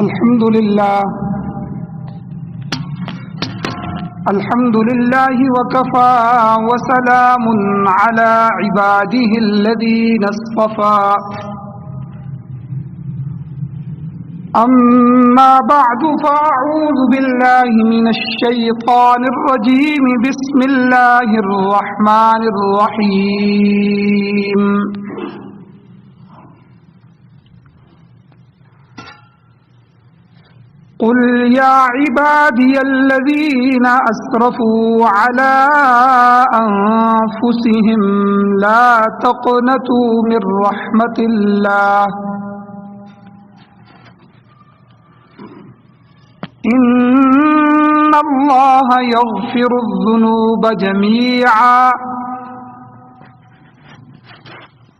الحمد لله وكفى وسلام على عباده الذين اصطفى أما بعد فأعوذ بالله من الشيطان الرجيم بسم الله الرحمن الرحيم قل يا عبادي الذين أسرفوا على أنفسهم لا تقنطوا من رحمة الله إن الله يغفر الذنوب جميعا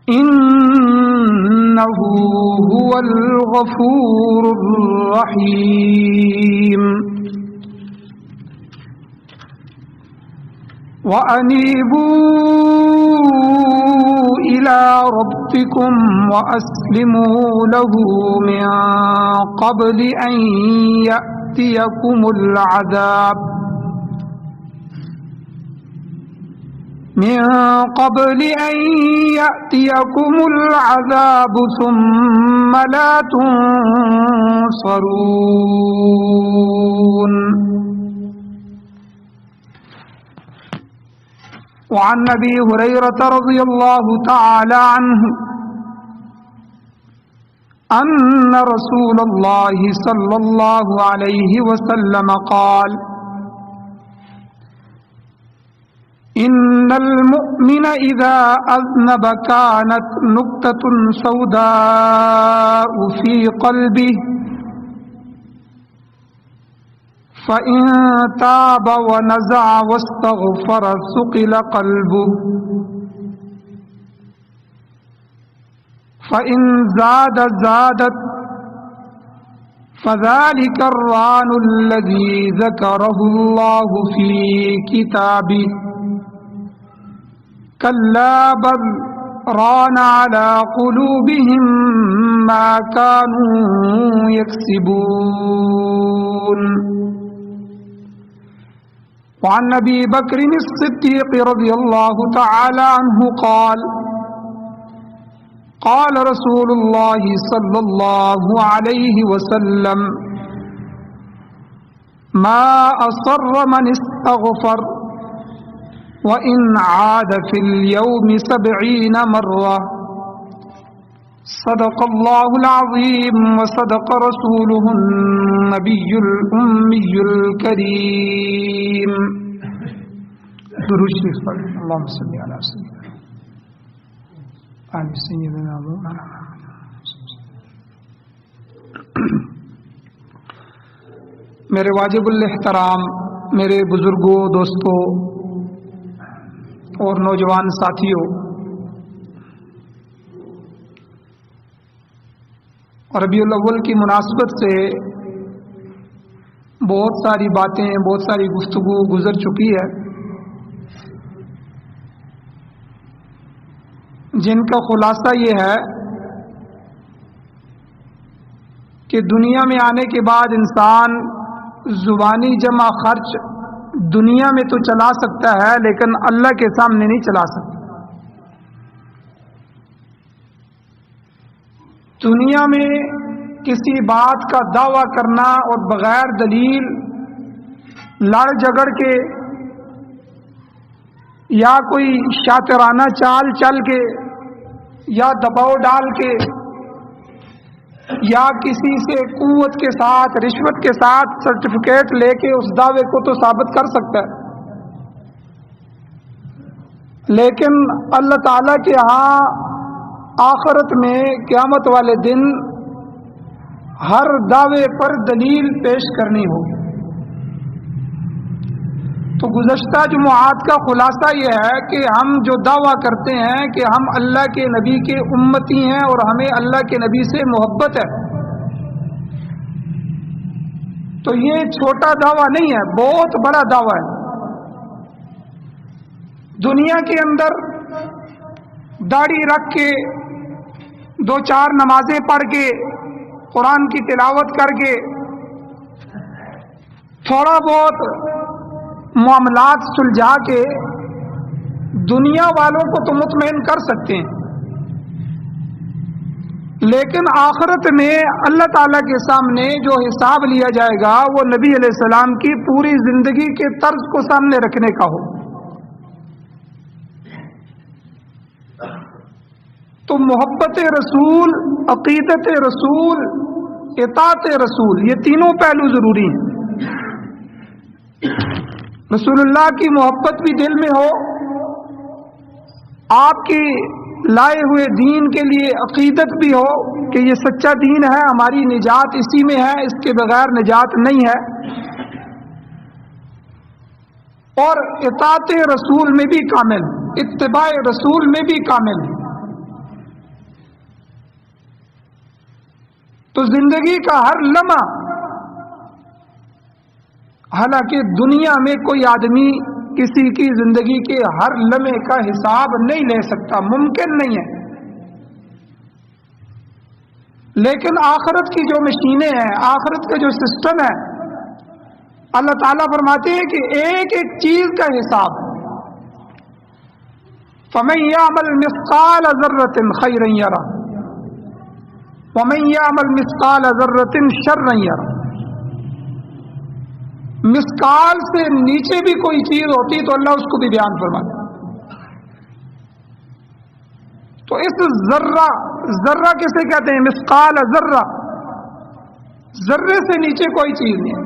إنه هو الغفور الرحيم وأنيبوا إلى ربكم وأسلموا له من قبل أن يأتيكم العذاب ثم لا تنصرون وعن أبي هريرة رضي الله تعالى عنه أن رسول الله صلى الله عليه وسلم قال إن المؤمن إذا أذنب كانت نكتة سوداء في قلبه فإن تاب ونزع واستغفر ثقل قلبه فإن زادت فذلك الران الذي ذكره الله في كتابه كلا بل ران على قلوبهم ما كانوا يكسبون وعن أبي بكر الصديق رضي الله تعالى عنه قال رسول الله صلى الله عليه وسلم ما أصر من استغفر وإن عاد في اليوم 70 مرة صدق الله العظيم وصدق رسوله النبي الأمي الكريم درود شریف پڑھیں اللهم صل على سيدنا آل سيدنا مولانا میرے واجب الاحترام میرے بزرگوں دوستوں اور نوجوان ساتھیوں، ربیع الاول کی مناسبت سے بہت ساری باتیں، بہت ساری گفتگو گزر چکی ہے، جن کا خلاصہ یہ ہے کہ دنیا میں آنے کے بعد انسان زبانی جمع خرچ دنیا میں تو چلا سکتا ہے لیکن اللہ کے سامنے نہیں چلا سکتا۔ دنیا میں کسی بات کا دعویٰ کرنا اور بغیر دلیل لڑ جھگڑ کے یا کوئی شاطرانہ چال چل کے یا دباؤ ڈال کے یا کسی سے قوت کے ساتھ رشوت کے ساتھ سرٹیفکیٹ لے کے اس دعوے کو تو ثابت کر سکتا ہے، لیکن اللہ تعالیٰ کے ہاں آخرت میں قیامت والے دن ہر دعوے پر دلیل پیش کرنی ہوگی۔ تو گزشتہ جمعات کا خلاصہ یہ ہے کہ ہم جو دعویٰ کرتے ہیں کہ ہم اللہ کے نبی کے امتی ہیں اور ہمیں اللہ کے نبی سے محبت ہے، تو یہ چھوٹا دعویٰ نہیں ہے، بہت بڑا دعویٰ ہے۔ دنیا کے اندر داڑھی رکھ کے 2-4 نمازیں پڑھ کے قرآن کی تلاوت کر کے تھوڑا بہت معاملات سلجھا کے دنیا والوں کو تو مطمئن کر سکتے ہیں، لیکن آخرت میں اللہ تعالیٰ کے سامنے جو حساب لیا جائے گا وہ نبی علیہ السلام کی پوری زندگی کے طرز کو سامنے رکھنے کا ہو۔ تو محبت رسول، عقیدت رسول، اطاعت رسول، یہ تینوں پہلو ضروری ہیں۔ رسول اللہ کی محبت بھی دل میں ہو، آپ کی لائے ہوئے دین کے لیے عقیدت بھی ہو کہ یہ سچا دین ہے، ہماری نجات اسی میں ہے، اس کے بغیر نجات نہیں ہے، اور اطاعت رسول میں بھی کامل، اتباع رسول میں بھی کامل۔ تو زندگی کا ہر لمحہ، حالانکہ دنیا میں کوئی آدمی کسی کی زندگی کے ہر لمحے کا حساب نہیں لے سکتا، ممکن نہیں ہے، لیکن آخرت کی جو مشینیں ہیں، آخرت کا جو سسٹم ہے، اللہ تعالیٰ فرماتے ہیں کہ ایک ایک چیز کا حساب۔ فَمَن يَعْمَلْ مِثْقَالَ ذَرَّةٍ خَيْرًا يَرَهُ وَمَن يَعْمَلْ مِثْقَالَ ذَرَّةٍ شَرًّا يَرَهُ۔ مثقال سے نیچے بھی کوئی چیز ہوتی تو اللہ اس کو بھی بیان فرماتا۔ تو اس ذرہ، ذرہ کسے کہتے ہیں؟ مثقال ذرہ، ذرے سے نیچے کوئی چیز نہیں ہے۔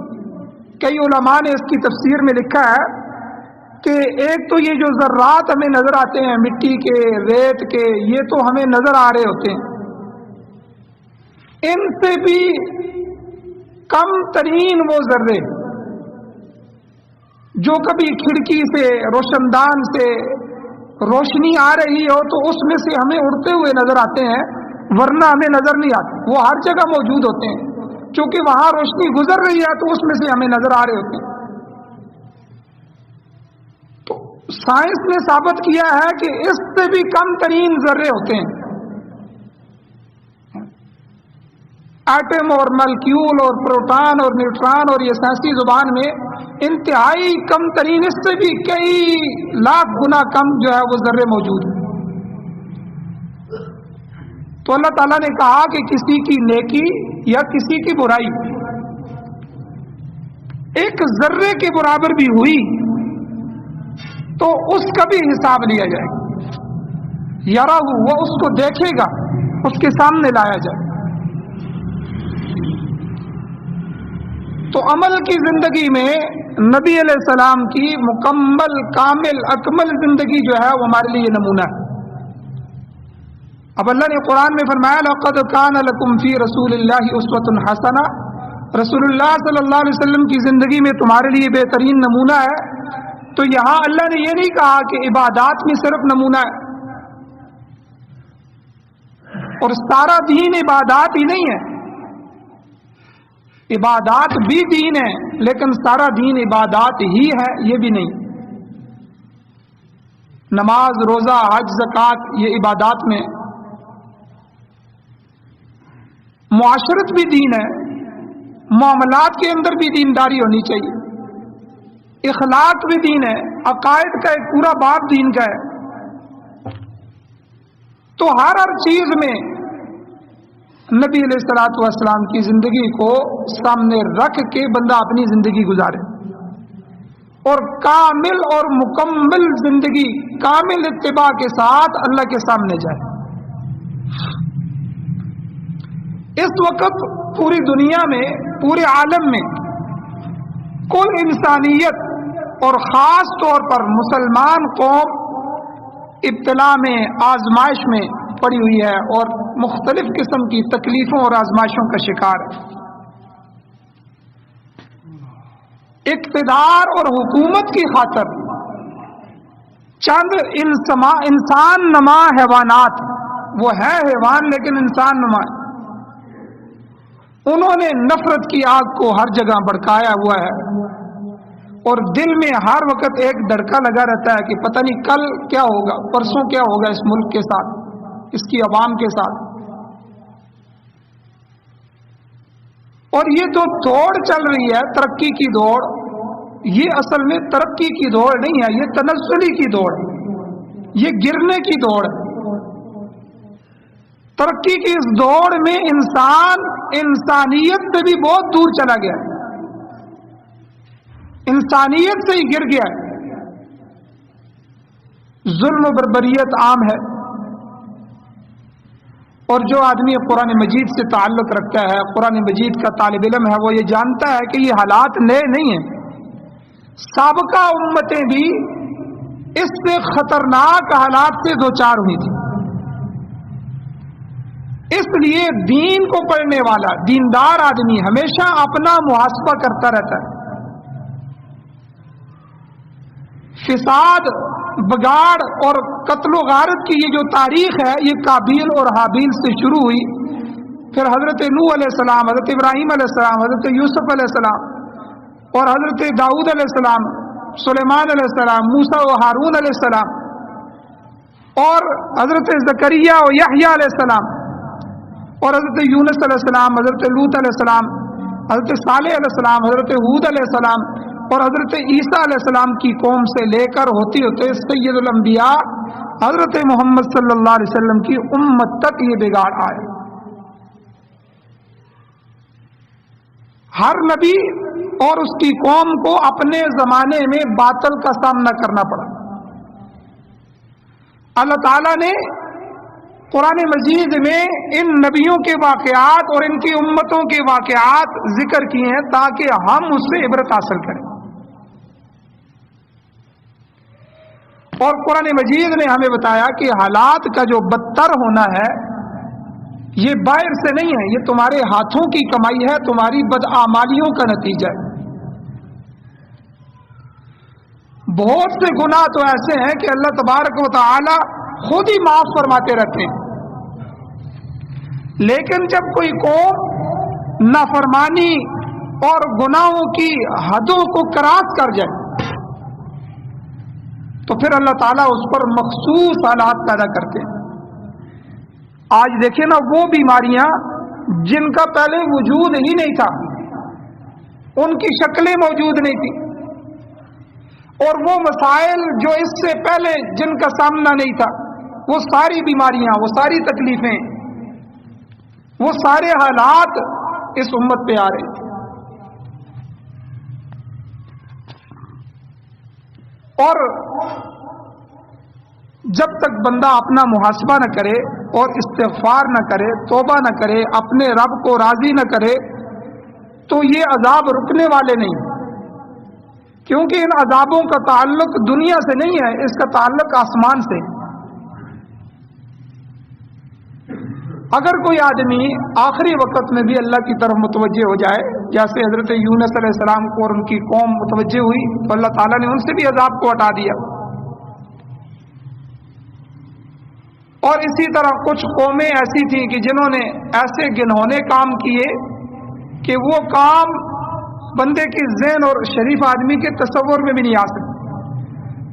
کئی علماء نے اس کی تفسیر میں لکھا ہے کہ ایک تو یہ جو ذرات ہمیں نظر آتے ہیں، مٹی کے، ریت کے، یہ تو ہمیں نظر آ رہے ہوتے ہیں، ان سے بھی کم ترین وہ ذرے جو کبھی کھڑکی سے، روشن دان سے روشنی آ رہی ہو تو اس میں سے ہمیں اڑتے ہوئے نظر آتے ہیں، ورنہ ہمیں نظر نہیں آتے، وہ ہر جگہ موجود ہوتے ہیں، چونکہ وہاں روشنی گزر رہی ہے تو اس میں سے ہمیں نظر آ رہے ہوتے ہیں۔ تو سائنس نے ثابت کیا ہے کہ اس سے بھی کم ترین ذرے ہوتے ہیں، ایٹم اور مالیکیول اور پروٹون اور نیوٹران، اور یہ سائنسی زبان میں انتہائی کم ترین، اس سے بھی کئی لاکھ گنا کم جو ہے وہ ذرے موجود ہیں۔ تو اللہ تعالیٰ نے کہا کہ کسی کی نیکی یا کسی کی برائی ایک ذرے کے برابر بھی ہوئی تو اس کا بھی حساب لیا جائے گا، یارہ وہ اس کو دیکھے گا، اس کے سامنے لایا جائے۔ تو عمل کی زندگی میں نبی علیہ السلام کی مکمل، کامل، اکمل زندگی جو ہے وہ ہمارے لیے نمونہ ہے۔ اب اللہ نے قرآن میں فرمایا لَقَدْ كَانَ لَكُمْ فِي رَسُولِ اللَّهِ أُسْوَةٌ حَسَنَةٌ، رسول اللہ صلی اللہ علیہ وسلم کی زندگی میں تمہارے لیے بہترین نمونہ ہے۔ تو یہاں اللہ نے یہ نہیں کہا کہ عبادات میں صرف نمونہ ہے، اور سارا دین عبادات ہی نہیں ہے، عبادات بھی دین ہے لیکن سارا دین عبادات ہی ہے یہ بھی نہیں۔ نماز، روزہ، حج، زکوٰۃ یہ عبادات میں، معاشرت بھی دین ہے، معاملات کے اندر بھی دینداری ہونی چاہیے، اخلاق بھی دین ہے، عقائد کا ایک پورا باب دین کا ہے۔ تو ہر چیز میں نبی علیہ الصلوۃ والسلام کی زندگی کو سامنے رکھ کے بندہ اپنی زندگی گزارے، اور کامل اور مکمل زندگی، کامل اتباع کے ساتھ اللہ کے سامنے جائے۔ اس وقت پوری دنیا میں، پورے عالم میں کل انسانیت اور خاص طور پر مسلمان قوم ابتلا میں، آزمائش میں پڑی ہوئی ہے اور مختلف قسم کی تکلیفوں اور آزمائشوں کا شکار ہے۔ اقتدار اور حکومت کی خاطر چند انسان نما حیوانات، وہ ہے حیوان لیکن انسان نما، انہوں نے نفرت کی آگ کو ہر جگہ بھڑکایا ہوا ہے، اور دل میں ہر وقت ایک دھڑکا لگا رہتا ہے کہ پتہ نہیں کل کیا ہوگا، پرسوں کیا ہوگا اس ملک کے ساتھ، اس کی عوام کے ساتھ۔ اور یہ جو دوڑ چل رہی ہے ترقی کی دوڑ، یہ اصل میں ترقی کی دوڑ نہیں ہے، یہ تنزلی کی دوڑ ہے، یہ گرنے کی دوڑ ہے۔ ترقی کی اس دوڑ میں انسان انسانیت سے بھی بہت دور چلا گیا ہے، انسانیت سے ہی گر گیا ہے۔ ظلم و بربریت عام ہے، اور جو آدمی قرآن مجید سے تعلق رکھتا ہے، قرآن مجید کا طالب علم ہے، وہ یہ جانتا ہے کہ یہ حالات نئے نہیں ہیں، سابقہ امتیں بھی اس سے خطرناک حالات سے دوچار ہوئی تھی۔ اس لیے دین کو پڑھنے والا دیندار آدمی ہمیشہ اپنا محاسبہ کرتا رہتا ہے۔ فساد، بگاڑ اور قتل و غارت کی یہ جو تاریخ ہے، یہ قابیل اور حابیل سے شروع ہوئی، پھر حضرت نوح علیہ السلام، حضرت ابراہیم علیہ السلام، حضرت یوسف علیہ السلام، اور حضرت داؤد علیہ السلام، سلیمان علیہ السلام، موسیٰ و ہارون علیہ السلام، اور حضرت زکریا و یحییٰ علیہ السلام، اور حضرت یونس علیہ السلام، حضرت لوط علیہ السلام، حضرت صالح علیہ السلام، حضرت ہود علیہ السلام، اور حضرت عیسیٰ علیہ السلام کی قوم سے لے کر ہوتے ہوتے سید الانبیاء حضرت محمد صلی اللہ علیہ وسلم کی امت تک یہ بگاڑ آئے۔ ہر نبی اور اس کی قوم کو اپنے زمانے میں باطل کا سامنا کرنا پڑا۔ اللہ تعالیٰ نے قرآن مجید میں ان نبیوں کے واقعات اور ان کی امتوں کے واقعات ذکر کیے ہیں تاکہ ہم اس سے عبرت حاصل کریں، اور قرآن مجید نے ہمیں بتایا کہ حالات کا جو بدتر ہونا ہے یہ باہر سے نہیں ہے، یہ تمہارے ہاتھوں کی کمائی ہے، تمہاری بدعمالیوں کا نتیجہ ہے۔ بہت سے گناہ تو ایسے ہیں کہ اللہ تبارک و تعالی خود ہی معاف فرماتے رہتے ہیں، لیکن جب کوئی قوم نافرمانی اور گناہوں کی حدوں کو کراس کر جائے تو پھر اللہ تعالیٰ اس پر مخصوص حالات پیدا کرتے ہیں۔ آج دیکھیں نا، وہ بیماریاں جن کا پہلے وجود ہی نہیں تھا، ان کی شکلیں موجود نہیں تھی، اور وہ مسائل جو اس سے پہلے جن کا سامنا نہیں تھا، وہ ساری بیماریاں، وہ ساری تکلیفیں، وہ سارے حالات اس امت پہ آ رہے تھے۔ اور جب تک بندہ اپنا محاسبہ نہ کرے اور استغفار نہ کرے، توبہ نہ کرے، اپنے رب کو راضی نہ کرے، تو یہ عذاب رکنے والے نہیں، کیونکہ ان عذابوں کا تعلق دنیا سے نہیں ہے، اس کا تعلق آسمان سے۔ اگر کوئی آدمی آخری وقت میں بھی اللہ کی طرف متوجہ ہو جائے، جیسے حضرت یونس علیہ السلام کو اور ان کی قوم متوجہ ہوئی تو اللہ تعالیٰ نے ان سے بھی عذاب کو ہٹا دیا، اور اسی طرح کچھ قومیں ایسی تھیں کہ جنہوں نے ایسے گنہونے کام کیے کہ وہ کام بندے کے ذہن اور شریف آدمی کے تصور میں بھی نہیں آ سکتے۔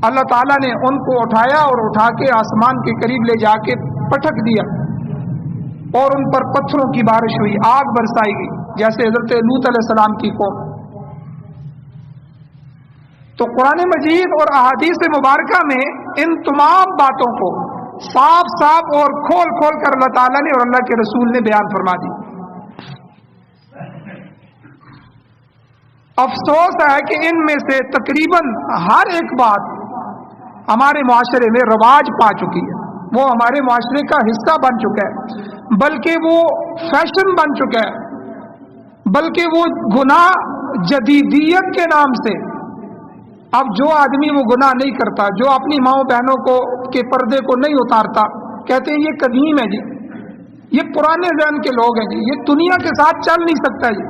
اللہ تعالیٰ نے ان کو اٹھایا اور اٹھا کے آسمان کے قریب لے جا کے پٹک دیا، اور ان پر پتھروں کی بارش ہوئی، آگ برسائی گئی، جیسے حضرت لوط علیہ السلام کی قوم۔ تو قرآن مجید اور احادیث مبارکہ میں ان تمام باتوں کو صاف صاف اور کھول کھول کر اللہ تعالیٰ نے اور اللہ کے رسول نے بیان فرما دی۔ افسوس ہے کہ ان میں سے تقریباً ہر ایک بات ہمارے معاشرے میں رواج پا چکی ہے، وہ ہمارے معاشرے کا حصہ بن چکا ہے، بلکہ وہ فیشن بن چکا ہے، بلکہ وہ گناہ جدیدیت کے نام سے اب جو آدمی وہ گناہ نہیں کرتا، جو اپنی ماؤں بہنوں کو کے پردے کو نہیں اتارتا، کہتے ہیں یہ قدیم ہے جی، یہ پرانے ذہن کے لوگ ہیں جی، یہ دنیا کے ساتھ چل نہیں سکتا جی۔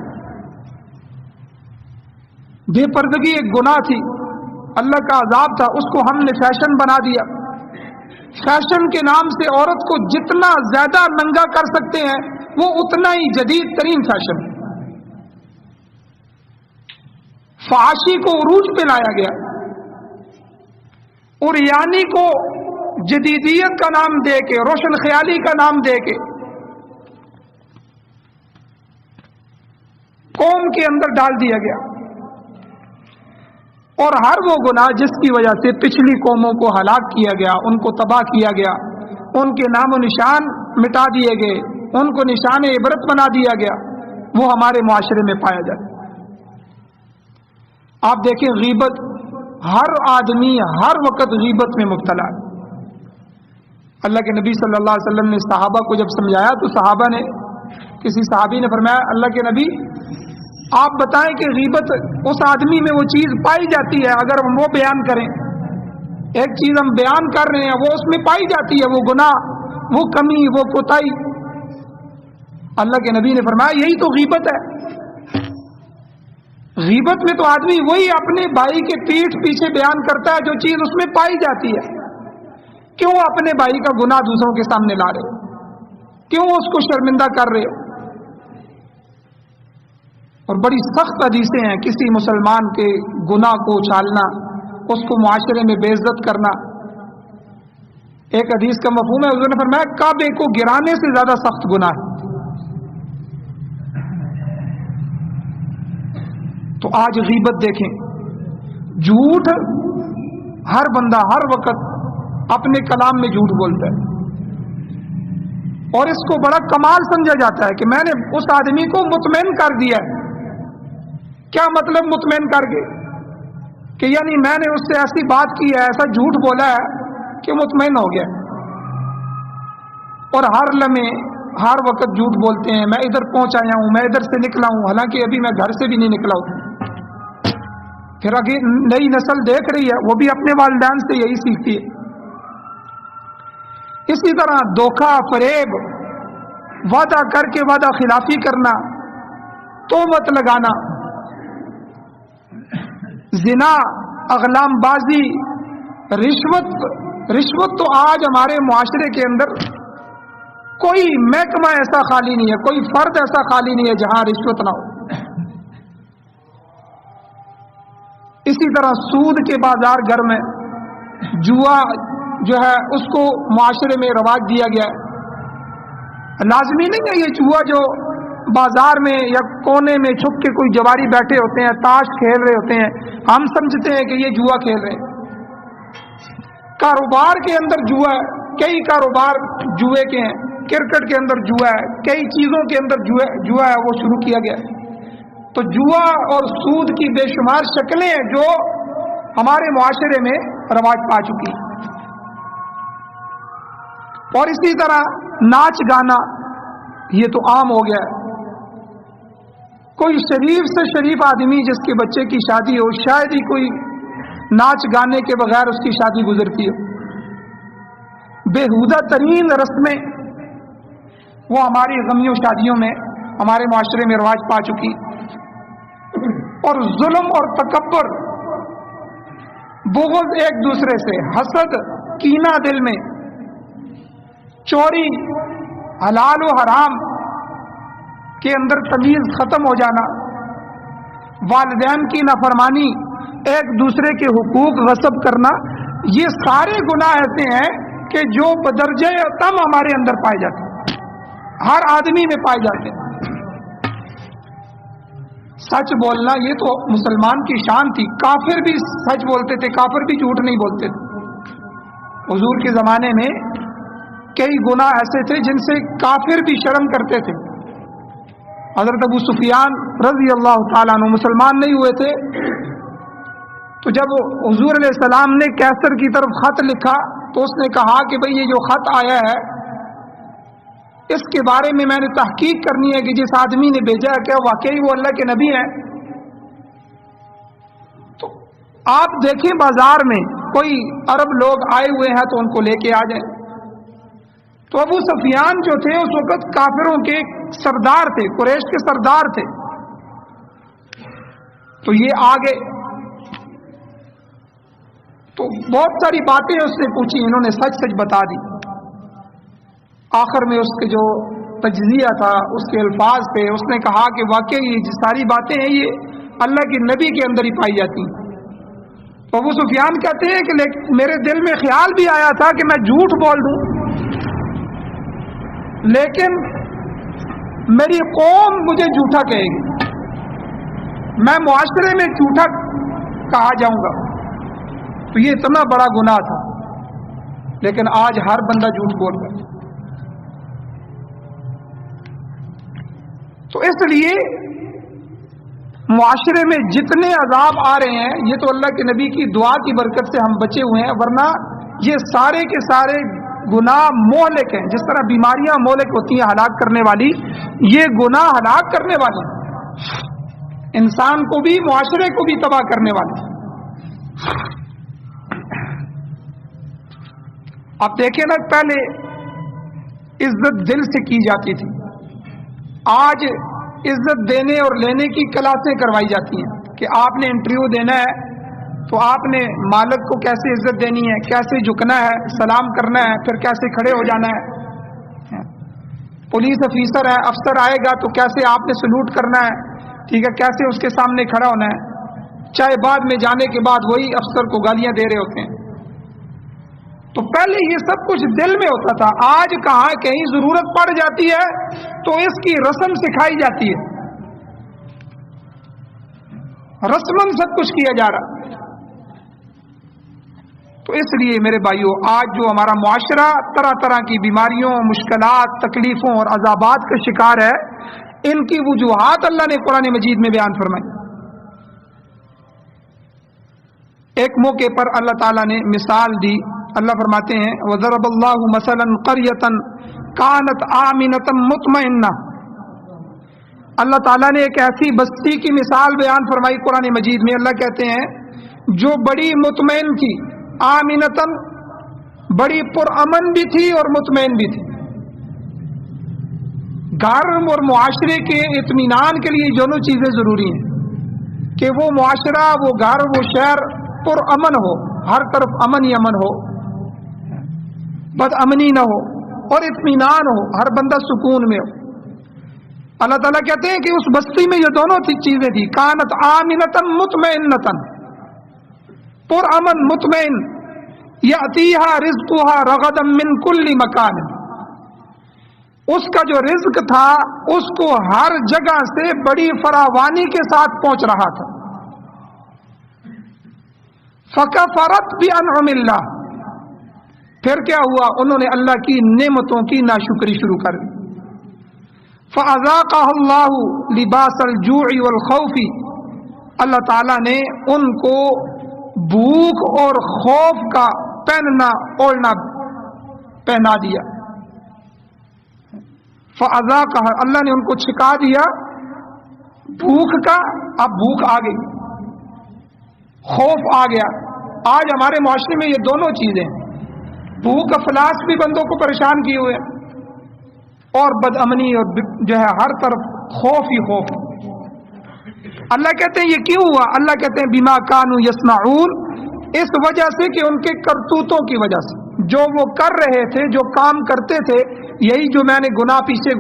بے پردگی ایک گناہ تھی، اللہ کا عذاب تھا، اس کو ہم نے فیشن بنا دیا۔ فیشن کے نام سے عورت کو جتنا زیادہ ننگا کر سکتے ہیں وہ اتنا ہی جدید ترین فیشن۔ فحاشی کو عروج پہ لایا گیا، عریانی کو جدیدیت کا نام دے کے، روشن خیالی کا نام دے کے۔ قوم کے اندر ڈال دیا گیا، اور ہر وہ گناہ جس کی وجہ سے پچھلی قوموں کو ہلاک کیا گیا، ان کو تباہ کیا گیا، ان کے نام و نشان مٹا دیے گئے، ان کو نشان عبرت بنا دیا گیا، وہ ہمارے معاشرے میں پایا جاتا ہے۔ آپ دیکھیں غیبت، ہر آدمی ہر وقت غیبت میں مبتلا ہے۔ اللہ کے نبی صلی اللہ علیہ وسلم نے صحابہ کو جب سمجھایا تو صحابہ نے، کسی صحابی نے فرمایا اللہ کے نبی آپ بتائیں کہ غیبت اس آدمی میں وہ چیز پائی جاتی ہے، اگر ہم وہ بیان کریں، ایک چیز ہم بیان کر رہے ہیں وہ اس میں پائی جاتی ہے، وہ گناہ، وہ کمی، وہ کوتاہی۔ اللہ کے نبی نے فرمایا یہی تو غیبت ہے۔ غیبت میں تو آدمی وہی اپنے بھائی کے پیٹھ پیچھے بیان کرتا ہے جو چیز اس میں پائی جاتی ہے۔ کیوں اپنے بھائی کا گناہ دوسروں کے سامنے لا رہے ہو؟ کیوں اس کو شرمندہ کر رہے ہو؟ اور بڑی سخت حدیثیں ہیں کسی مسلمان کے گناہ کو اچھالنا، اس کو معاشرے میں بے عزت کرنا۔ ایک حدیث کا مفہوم ہے، حضور نے فرمایا کعبے کو گرانے سے زیادہ سخت گناہ ہے۔ تو آج غیبت دیکھیں، جھوٹ، ہر بندہ ہر وقت اپنے کلام میں جھوٹ بولتا ہے، اور اس کو بڑا کمال سمجھا جاتا ہے کہ میں نے اس آدمی کو مطمئن کر دیا ہے۔ کیا مطلب مطمئن کر کے؟ کہ یعنی میں نے اس سے ایسی بات کی ہے، ایسا جھوٹ بولا ہے کہ مطمئن ہو گیا۔ اور ہر لمحے ہر وقت جھوٹ بولتے ہیں، میں ادھر پہنچ آیا ہوں، میں ادھر سے نکلا ہوں، حالانکہ ابھی میں گھر سے بھی نہیں نکلا ہوں۔ پھر آگے نئی نسل دیکھ رہی ہے، وہ بھی اپنے والدین سے یہی سیکھتی ہے۔ اسی طرح دھوکہ، فریب، وعدہ کر کے وعدہ خلافی کرنا، تہمت لگانا، زنا، اغلام بازی، رشوت تو آج ہمارے معاشرے کے اندر کوئی محکمہ ایسا خالی نہیں ہے، کوئی فرد ایسا خالی نہیں ہے جہاں رشوت نہ ہو۔ اسی طرح سود کے بازار گھر میں، جوا جو ہے اس کو معاشرے میں رواج دیا گیا ہے۔ لازمی نہیں ہے یہ جوا جو بازار میں یا کونے میں چھپ کے کوئی جواری بیٹھے ہوتے ہیں، تاش کھیل رہے ہوتے ہیں، ہم سمجھتے ہیں کہ یہ جوا کھیل رہے ہیں۔ کاروبار کے اندر جوا ہے، کئی کاروبار جوئے کے ہیں، کرکٹ کے اندر جوا ہے، کئی چیزوں کے اندر جوا ہے، وہ شروع کیا گیا ہے۔ تو جوا اور سود کی بے شمار شکلیں ہیں جو ہمارے معاشرے میں رواج پا چکی ہیں۔ اور اسی طرح ناچ گانا، یہ تو عام ہو گیا ہے۔ کوئی شریف سے شریف آدمی جس کے بچے کی شادی ہو، شاید ہی کوئی ناچ گانے کے بغیر اس کی شادی گزرتی ہو۔ بےہودہ ترین رسمیں وہ ہماری غمیوں شادیوں میں ہمارے معاشرے میں رواج پا چکی، اور ظلم اور تکبر، بغض ایک دوسرے سے، حسد، کینہ دل میں، چوری، حلال و حرام کے اندر تمیز ختم ہو جانا، والدین کی نافرمانی، ایک دوسرے کے حقوق غصب کرنا، یہ سارے گناہ ایسے ہیں کہ جو بدرجہ کم ہمارے اندر پائے جاتے ہیں، ہر آدمی میں پائے جاتے ہیں۔ سچ بولنا یہ تو مسلمان کی شان تھی، کافر بھی سچ بولتے تھے، کافر بھی جھوٹ نہیں بولتے تھے۔ حضور کے زمانے میں کئی گناہ ایسے تھے جن سے کافر بھی شرم کرتے تھے۔ حضرت ابو سفیان رضی اللہ تعالیٰ عنہ مسلمان نہیں ہوئے تھے، تو جب حضور علیہ السلام نے کیسر کی طرف خط لکھا تو اس نے کہا کہ بھئی یہ جو خط آیا ہے اس کے بارے میں نے تحقیق کرنی ہے کہ جس آدمی نے بھیجا ہے کیا واقعی وہ اللہ کے نبی ہیں۔ تو آپ دیکھیں بازار میں کوئی عرب لوگ آئے ہوئے ہیں تو ان کو لے کے آ جائیں۔ تو ابو سفیان جو تھے اس وقت کافروں کے سردار تھے، قریش کے سردار تھے، تو یہ آگے تو بہت ساری باتیں اس نے پوچھی، انہوں نے سچ سچ بتا دی۔ آخر میں اس کے جو تجزیہ تھا، اس کے الفاظ پہ اس نے کہا کہ واقعی یہ ساری باتیں ہیں یہ اللہ کے نبی کے اندر ہی پائی جاتی ہیں۔ تو ابو سفیان کہتے ہیں کہ میرے دل میں خیال بھی آیا تھا کہ میں جھوٹ بول دوں، لیکن میری قوم مجھے جھوٹا کہے گی، میں معاشرے میں جھوٹا کہا جاؤں گا، تو یہ اتنا بڑا گناہ تھا، لیکن آج ہر بندہ جھوٹ بول رہا ہے۔ تو اس لیے معاشرے میں جتنے عذاب آ رہے ہیں یہ تو اللہ کے نبی کی دعا کی برکت سے ہم بچے ہوئے ہیں، ورنہ یہ سارے کے سارے گناہ مہلک ہیں۔ جس طرح بیماریاں مہلک ہوتی ہیں ہلاک کرنے والی، یہ گناہ ہلاک کرنے والے ہیں، انسان کو بھی معاشرے کو بھی تباہ کرنے والے ہیں۔ اب دیکھیں نا، پہلے عزت دل سے کی جاتی تھی، آج عزت دینے اور لینے کی کلاسیں کروائی جاتی ہیں کہ آپ نے انٹرویو دینا ہے تو آپ نے مالک کو کیسے عزت دینی ہے، کیسے جھکنا ہے، سلام کرنا ہے، پھر کیسے کھڑے ہو جانا ہے۔ پولیس افیسر ہے، افسر آئے گا تو کیسے آپ نے سلوٹ کرنا ہے، ٹھیک ہے، کیسے اس کے سامنے کھڑا ہونا ہے، چاہے بعد میں جانے کے بعد وہی افسر کو گالیاں دے رہے ہوتے ہیں۔ تو پہلے یہ سب کچھ دل میں ہوتا تھا، آج کہاں کہیں ضرورت پڑ جاتی ہے تو اس کی رسم سکھائی جاتی ہے، رسمن سب کچھ کیا جا رہا۔ تو اس لیے میرے بھائیوں، آج جو ہمارا معاشرہ طرح طرح کی بیماریوں، مشکلات، تکلیفوں اور عذابات کا شکار ہے، ان کی وجوہات اللہ نے قرآن مجید میں بیان فرمائی۔ ایک موقع پر اللہ تعالیٰ نے مثال دی، اللہ فرماتے ہیں وَضَرَبَ اللَّهُ مَثَلًا قَرْيَةً كَانَتْ آمِنَةً مُطْمَئِنَّةً، اللہ تعالیٰ نے ایک ایسی بستی کی مثال بیان فرمائی قرآن مجید میں۔ اللہ کہتے ہیں جو بڑی مطمئن تھی، آمنتن، بڑی پرامن بھی تھی اور مطمئن بھی تھی۔ گھر اور معاشرے کے اطمینان کے لیے دونوں چیزیں ضروری ہیں کہ وہ معاشرہ، وہ گھر، وہ شہر پرامن ہو، ہر طرف امن ہی امن ہو، بد امنی نہ ہو، اور اطمینان ہو، ہر بندہ سکون میں ہو۔ اللہ تعالیٰ کہتے ہیں کہ اس بستی میں یہ دونوں چیزیں تھی، کانت آمنتن مطمئنتن، پرامن مطمئن، یاتیہا رزقہا رغدا من کل مکان، اس کا جو رزق تھا اس کو ہر جگہ سے بڑی فراوانی کے ساتھ پہنچ رہا تھا۔ فکفرت بانعم اللہ، پھر کیا ہوا، انہوں نے اللہ کی نعمتوں کی ناشکری شروع کر دی۔ فَأَذَاقَهَا اللَّهُ لِبَاسَ الْجُوعِ وَالْخَوْفِ، اللہ تعالیٰ نے ان کو بھوک اور خوف کا پہننا اوڑھنا پہنا دیا۔ فَأَذَاقَهَا، اللہ نے ان کو چھکا دیا بھوک کا، اب بھوک آ گئی، خوف آ گیا۔ آج ہمارے معاشرے میں یہ دونوں چیزیں ہیں، بھوک افلاس بھی بندوں کو پریشان کیے ہوئے، اور بد امنی اور جو ہے ہر طرف خوف ہی خوف۔ اللہ کہتے ہیں یہ کیوں ہوا؟ اللہ کہتے ہیں بما کانوا یصنعون، اس وجہ سے کہ ان کے کرتوتوں کی وجہ سے، جو وہ کر رہے تھے، جو کام کرتے تھے، یہی جو میں نے گناہ پیچھے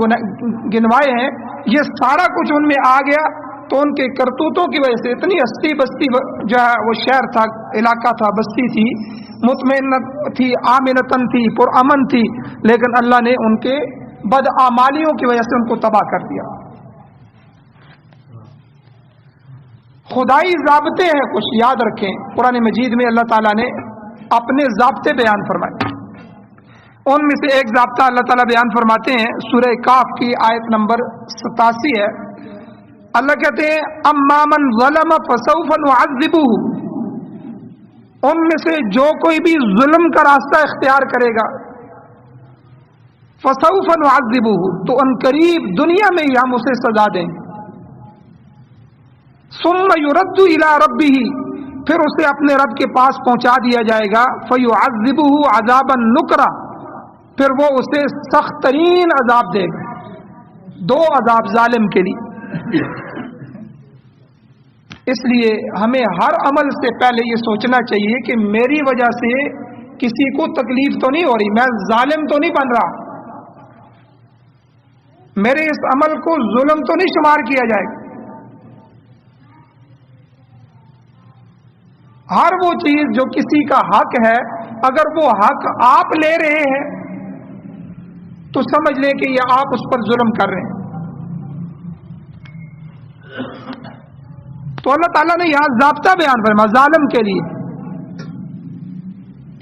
گنوائے ہیں، یہ سارا کچھ ان میں آ گیا، تو ان کے کرتوتوں کی وجہ سے اتنی ہستی بستی جو ہے وہ شہر تھا، علاقہ تھا، بستی تھی، مطمئن تھی، آمنتن تھی، پرامن تھی، لیکن اللہ نے ان کے بدعمالیوں کی وجہ سے ان کو تباہ کر دیا۔ خدائی ضابطے ہیں کچھ، یاد رکھیں، قرآن مجید میں اللہ تعالیٰ نے اپنے ضابطے بیان فرمائے، ان میں سے ایک ضابطہ اللہ تعالیٰ بیان فرماتے ہیں، سورہ کاف کی آیت نمبر 87 ہے۔ اللہ کہتے ہیں اما من ظلم فسوف نعذبہ، ان میں سے جو کوئی بھی ظلم کا راستہ اختیار کرے گا، فسوف نعذبہ، تو ان قریب دنیا میں ہی ہم اسے سزا دیں گے، ثم يرد الى ربہ، پھر اسے اپنے رب کے پاس پہنچا دیا جائے گا، فیعذبہ عذابا نکرا، پھر وہ اسے سخت ترین عذاب دے گا، دو عذاب ظالم کے لیے۔ اس لیے ہمیں ہر عمل سے پہلے یہ سوچنا چاہیے کہ میری وجہ سے کسی کو تکلیف تو نہیں ہو رہی، میں ظالم تو نہیں بن رہا، میرے اس عمل کو ظلم تو نہیں شمار کیا جائے گا۔ ہر وہ چیز جو کسی کا حق ہے، اگر وہ حق آپ لے رہے ہیں تو سمجھ لیں کہ یہ آپ اس پر ظلم کر رہے ہیں۔ تو اللہ تعالیٰ نے یہاں ضابطہ بیان فرمایا ظالم کے لیے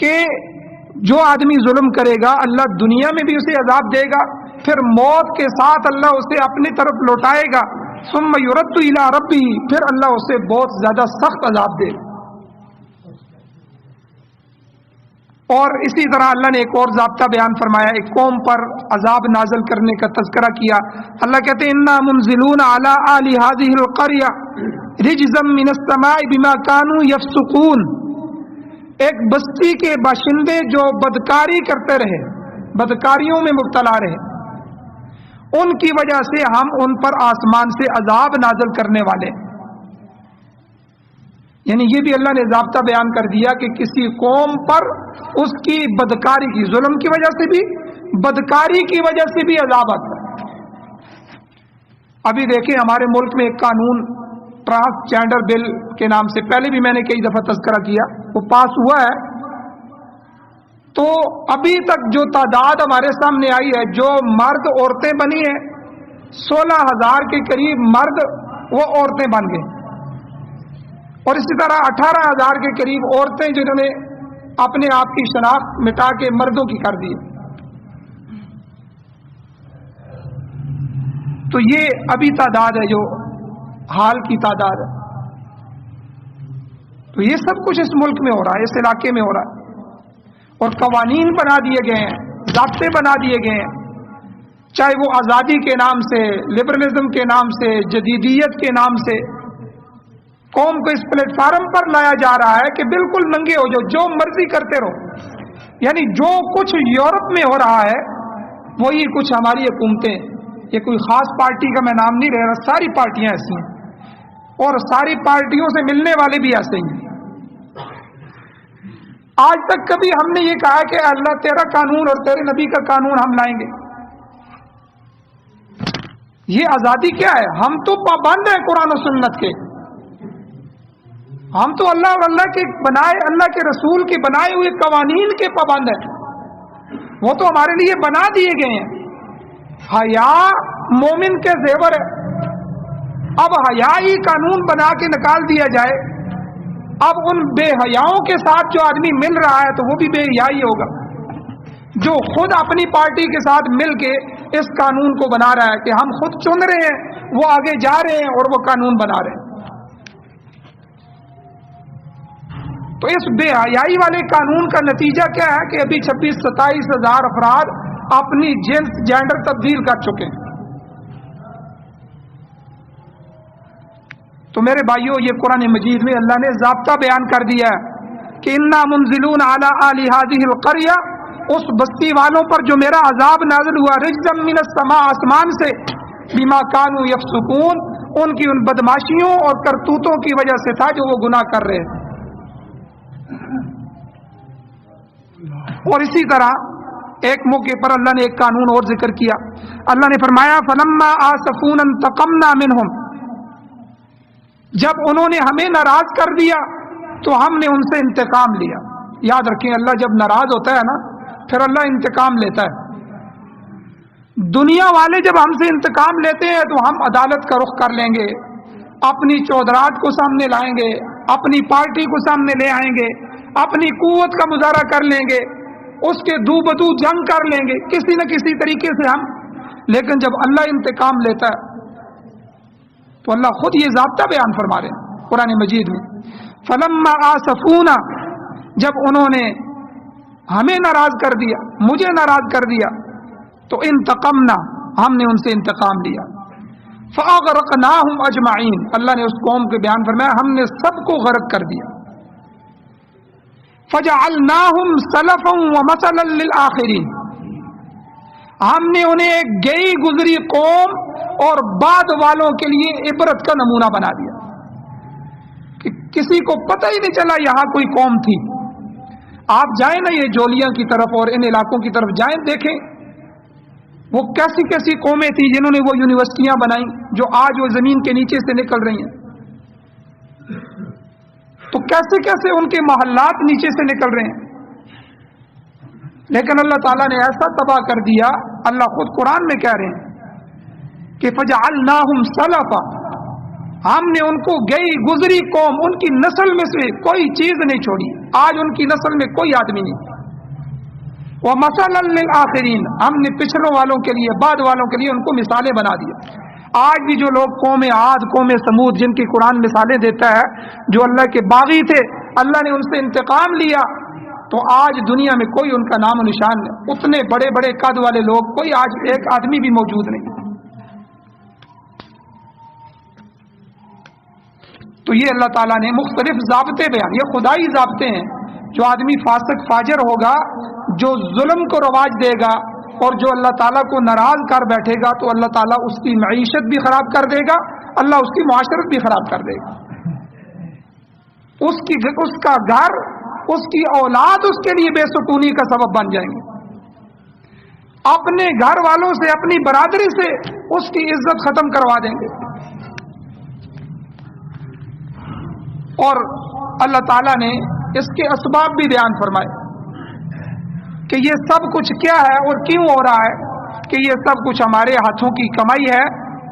کہ جو آدمی ظلم کرے گا اللہ دنیا میں بھی اسے عذاب دے گا، پھر موت کے ساتھ اللہ اسے اپنی طرف لوٹائے گا، ثم یرد الی ربہ، پھر اللہ اسے بہت زیادہ سخت عذاب دے گا۔ اور اسی طرح اللہ نے ایک اور ضابطہ بیان فرمایا، ایک قوم پر عذاب نازل کرنے کا تذکرہ کیا۔ اللہ کہتے ہیں انا منزلون علی آل هذه القرية رجزا من السماء بما كانوا يفسقون، ایک بستی کے باشندے جو بدکاری کرتے رہے، بدکاریوں میں مبتلا رہے، ان کی وجہ سے ہم ان پر آسمان سے عذاب نازل کرنے والے ہیں۔ یعنی یہ بھی اللہ نے ضابطہ بیان کر دیا کہ کسی قوم پر اس کی بدکاری کی، ظلم کی وجہ سے بھی، بدکاری کی وجہ سے بھی عذاب آتا ہے۔ ابھی دیکھیں ہمارے ملک میں ایک قانون ٹرانسجینڈر بل کے نام سے پہلے بھی میں نے کئی دفعہ تذکرہ کیا، وہ پاس ہوا ہے، تو ابھی تک جو تعداد ہمارے سامنے آئی ہے، جو مرد عورتیں بنی ہیں 16,000 کے قریب مرد وہ عورتیں بن گئے، اور اسی طرح 18,000 کے قریب عورتیں جنہوں نے اپنے آپ کی شناخت مٹا کے مردوں کی کر دی۔ تو یہ ابھی تعداد ہے جو حال کی تعداد ہے۔ تو یہ سب کچھ اس ملک میں ہو رہا ہے، اس علاقے میں ہو رہا ہے، اور قوانین بنا دیے گئے ہیں، ضابطے بنا دیے گئے ہیں، چاہے وہ آزادی کے نام سے، لبرلزم کے نام سے، جدیدیت کے نام سے قوم کو اس پلیٹ فارم پر لایا جا رہا ہے کہ بالکل ننگے ہو جاؤ، جو مرضی کرتے رہو۔ یعنی جو کچھ یورپ میں ہو رہا ہے وہی کچھ ہماری حکومتیں، یہ کوئی خاص پارٹی کا میں نام نہیں لے رہا، ساری پارٹیاں ایسی ہیں اور ساری پارٹیوں سے ملنے والے بھی ایسے ہی ہیں۔ آج تک کبھی ہم نے یہ کہا کہ اللہ تیرا قانون اور تیرے نبی کا قانون ہم لائیں گے؟ یہ آزادی کیا ہے؟ ہم تو پابند ہیں قرآن و سنت کے، ہم تو اللہ اور اللہ کے بنائے، اللہ کے رسول کے بنائے ہوئے قوانین کے پابند ہیں، وہ تو ہمارے لیے بنا دیے گئے ہیں۔ حیا مومن کے زیور ہے، اب حیا ہی قانون بنا کے نکال دیا جائے، اب ان بے حیاؤں کے ساتھ جو آدمی مل رہا ہے تو وہ بھی بے حیا ہی ہوگا، جو خود اپنی پارٹی کے ساتھ مل کے اس قانون کو بنا رہا ہے کہ ہم خود چن رہے ہیں، وہ آگے جا رہے ہیں اور وہ قانون بنا رہے ہیں۔ تو اس بے حیائی والے قانون کا نتیجہ کیا ہے کہ ابھی 26-27 ہزار افراد اپنی جنس جینڈر تبدیل کر چکے ہیں۔ تو میرے بھائیوں، یہ قرآن مجید میں اللہ نے ضابطہ بیان کر دیا ہے کہ انا منزلون علی آل هذه القرية، اس بستی والوں پر جو میرا عذاب نازل ہوا، رجزا من السماء، آسمان سے، بما كانوا يفسقون، ان کی ان بدماشیوں اور کرتوتوں کی وجہ سے تھا جو وہ گناہ کر رہے تھے۔ اور اسی طرح ایک موقع پر اللہ نے ایک قانون اور ذکر کیا، اللہ نے فرمایا فلما آسفونا انتقمنا منہم، جب انہوں نے ہمیں ناراض کر دیا تو ہم نے ان سے انتقام لیا۔ یاد رکھیں اللہ جب ناراض ہوتا ہے نا پھر اللہ انتقام لیتا ہے۔ دنیا والے جب ہم سے انتقام لیتے ہیں تو ہم عدالت کا رخ کر لیں گے، اپنی چودرات کو سامنے لائیں گے، اپنی پارٹی کو سامنے لے آئیں گے، اپنی قوت کا مظاہرہ کر لیں گے، اس کے دو بدو جنگ کر لیں گے کسی نہ کسی طریقے سے ہم۔ لیکن جب اللہ انتقام لیتا ہے تو اللہ خود یہ ضابطہ بیان فرما رہے ہیں قرآن مجید میں، فلما آسفونا، جب انہوں نے ہمیں ناراض کر دیا، مجھے ناراض کر دیا، تو انتقمنا، ہم نے ان سے انتقام لیا، فاغرقناہم اجمعین، اللہ نے اس قوم کے بیان فرمایا ہم نے سب کو غرق کر دیا، فجعلناہم سلفا ومثلا للآخرین، ہم نے انہیں ایک گئی گزری قوم اور بعد والوں کے لیے عبرت کا نمونہ بنا دیا کہ کسی کو پتہ ہی نہیں چلا یہاں کوئی قوم تھی۔ آپ جائیں نا یہ جولیاں کی طرف اور ان علاقوں کی طرف جائیں، دیکھیں وہ کیسی کیسی قومیں تھیں جنہوں نے وہ یونیورسٹیاں بنائیں جو آج وہ زمین کے نیچے سے نکل رہی ہیں، تو کیسے کیسے ان کے محلات نیچے سے نکل رہے ہیں، لیکن اللہ تعالیٰ نے ایسا تباہ کر دیا۔ اللہ خود قرآن میں کہہ رہے ہیں کہ فجعلناہم سلفا، ہم نے ان کو گئی گزری قوم، ان کی نسل میں سے کوئی چیز نہیں چھوڑی، آج ان کی نسل میں کوئی آدمی نہیں۔ وَمَثَلًا لِلْآخِرِينَ، ہم نے پچھلوں والوں کے لیے، بعد والوں کے لیے ان کو مثالیں بنا دی۔ آج بھی جو لوگ قوم عاد، قوم سمود، جن کی قرآن مثالیں دیتا ہے، جو اللہ کے باغی تھے، اللہ نے ان سے انتقام لیا، تو آج دنیا میں کوئی ان کا نام و نشان نہیں، اتنے بڑے بڑے قد والے لوگ کوئی آج ایک آدمی بھی موجود نہیں۔ تو یہ اللہ تعالیٰ نے مختلف ضابطے بیان، یہ خدائی ضابطے ہیں۔ جو آدمی فاسق فاجر ہوگا، جو ظلم کو رواج دے گا اور جو اللہ تعالیٰ کو ناراض کر بیٹھے گا، تو اللہ تعالیٰ اس کی معیشت بھی خراب کر دے گا، اللہ اس کی معاشرت بھی خراب کر دے گا، اس کا گھر، اس کی اولاد اس کے لیے بے سکونی کا سبب بن جائیں گے۔ اپنے گھر والوں سے، اپنی برادری سے اس کی عزت ختم کروا دیں گے۔ اور اللہ تعالیٰ نے اس کے اسباب بھی بیان فرمائے کہ یہ سب کچھ کیا ہے اور کیوں ہو رہا ہے، کہ یہ سب کچھ ہمارے ہاتھوں کی کمائی ہے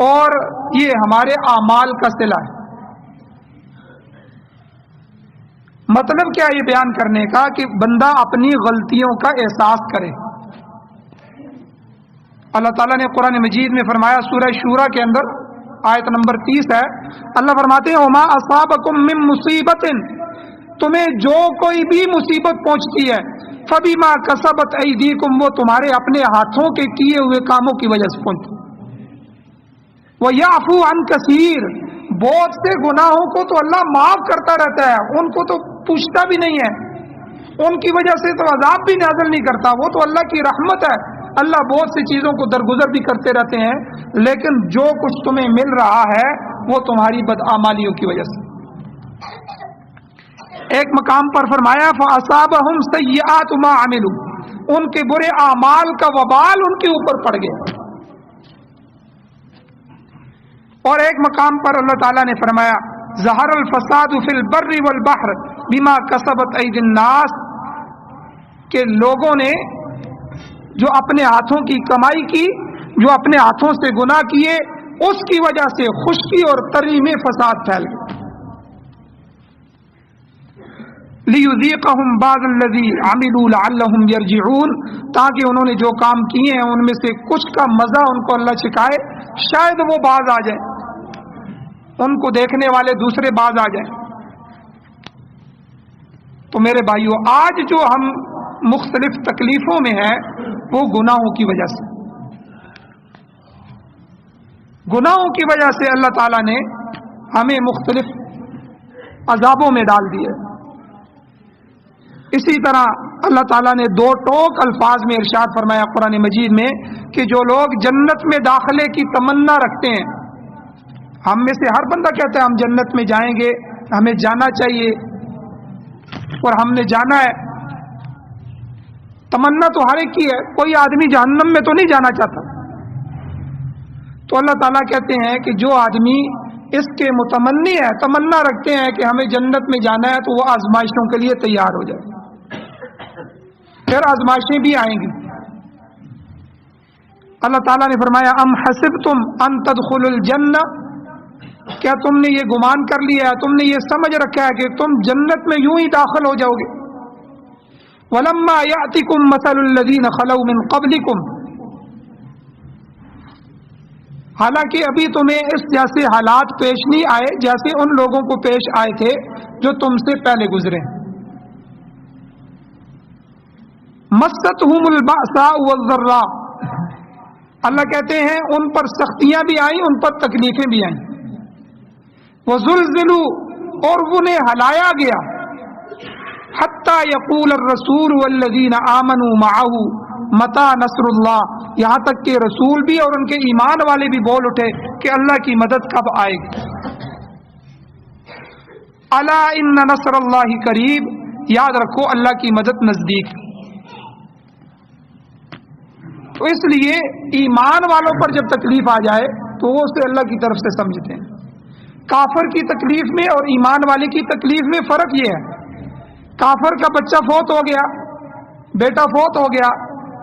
اور یہ ہمارے اعمال کا صلہ ہے۔ مطلب کیا یہ بیان کرنے کا کہ بندہ اپنی غلطیوں کا احساس کرے۔ اللہ تعالیٰ نے قرآن مجید میں فرمایا، سورہ شورا کے اندر آیت نمبر 30 ہے، اللہ فرماتے ہیں وما اصابکم من مصیبت، تمہیں جو کوئی بھی مصیبت پہنچتی ہے فبما کسبت ایدیکم، وہ تمہارے اپنے ہاتھوں کے کیے ہوئے کاموں کی وجہ سے پہنچتی۔ ویعفو عن کثیر، بہت سے گناہوں کو تو اللہ معاف کرتا رہتا ہے، ان کو تو پوچھتا بھی نہیں ہے، ان کی وجہ سے تو عذاب بھی نازل نہیں کرتا، وہ تو اللہ کی رحمت ہے۔ اللہ بہت سی چیزوں کو درگزر بھی کرتے رہتے ہیں، لیکن جو کچھ تمہیں مل رہا ہے وہ تمہاری بدعمالیوں کی وجہ سے۔ ایک مقام پر فرمایا فَأَصَابَهُمْ سَيِّئَاتُ مَا عَمِلُوا، ان کے برے اعمال کا وبال ان کے اوپر پڑ گیا۔ اور ایک مقام پر اللہ تعالیٰ نے فرمایا ظَهَرَ الْفَسَادُ فِي الْبَرِّ وَالْبَحْرِ بِمَا كَسَبَتْ أَيْدِي النَّاسِ، کہ لوگوں نے جو اپنے ہاتھوں کی کمائی کی، جو اپنے ہاتھوں سے گناہ کیے، اس کی وجہ سے خشکی اور تری میں فساد پھیل گیا۔ لِيُذِيقَهُمْ بَعْضَ الَّذِي عَمِلُوا لَعَلَّهُمْ يَرْجِعُونَ، تاکہ انہوں نے جو کام کیے ہیں ان میں سے کچھ کا مزہ ان کو اللہ چکھائے، شاید وہ باز آ جائیں، ان کو دیکھنے والے دوسرے باز آ جائیں۔ تو میرے بھائیو، آج جو ہم مختلف تکلیفوں میں ہیں وہ گناہوں کی وجہ سے، گناہوں کی وجہ سے اللہ تعالیٰ نے ہمیں مختلف عذابوں میں ڈال دیے۔ اسی طرح اللہ تعالیٰ نے دو ٹوک الفاظ میں ارشاد فرمایا قرآن مجید میں کہ جو لوگ جنت میں داخلے کی تمنا رکھتے ہیں، ہم میں سے ہر بندہ کہتا ہے ہم جنت میں جائیں گے، ہمیں جانا چاہیے اور ہم نے جانا ہے، تمنا تو ہر ایک کی ہے، کوئی آدمی جہنم میں تو نہیں جانا چاہتا۔ تو اللہ تعالیٰ کہتے ہیں کہ جو آدمی اس کے متمنی ہے، تمنا رکھتے ہیں کہ ہمیں جنت میں جانا ہے، تو وہ آزمائشوں کے لیے تیار ہو جائے، پھر آزمائشیں بھی آئیں گی۔ اللہ تعالیٰ نے فرمایا ام حسبتم ان تدخلوا الجنہ، کیا تم نے یہ گمان کر لیا ہے، تم نے یہ سمجھ رکھا ہے کہ تم جنت میں یوں ہی داخل ہو جاؤ گے۔ وَلَمَّا يَأْتِكُمْ مَثَلُ الَّذِينَ خَلَوْا مِنْ قَبْلِكُمْ، حالانکہ ابھی تمہیں اس جیسے حالات پیش نہیں آئے جیسے ان لوگوں کو پیش آئے تھے جو تم سے پہلے گزرے۔ مَسَّتْهُمُ الْبَأْسَاءُ وَالضَّرَّاءُ، اللہ کہتے ہیں ان پر سختیاں بھی آئیں، ان پر تکلیفیں بھی آئیں۔ وَزُلْزِلُوا، اور انہیں ہلایا گیا، حتی یقول الرسول والذین آمنوا معہ متی نصر اللہ، یہاں تک کہ رسول بھی اور ان کے ایمان والے بھی بول اٹھے کہ اللہ کی مدد کب آئے گی۔ الا ان نصر اللہ قریب، یاد رکھو اللہ کی مدد نزدیک۔ تو اس لیے ایمان والوں پر جب تکلیف آ جائے تو وہ اسے اللہ کی طرف سے سمجھتے ہیں۔ کافر کی تکلیف میں اور ایمان والے کی تکلیف میں فرق یہ ہے، کافر کا بچہ فوت ہو گیا، بیٹا فوت ہو گیا،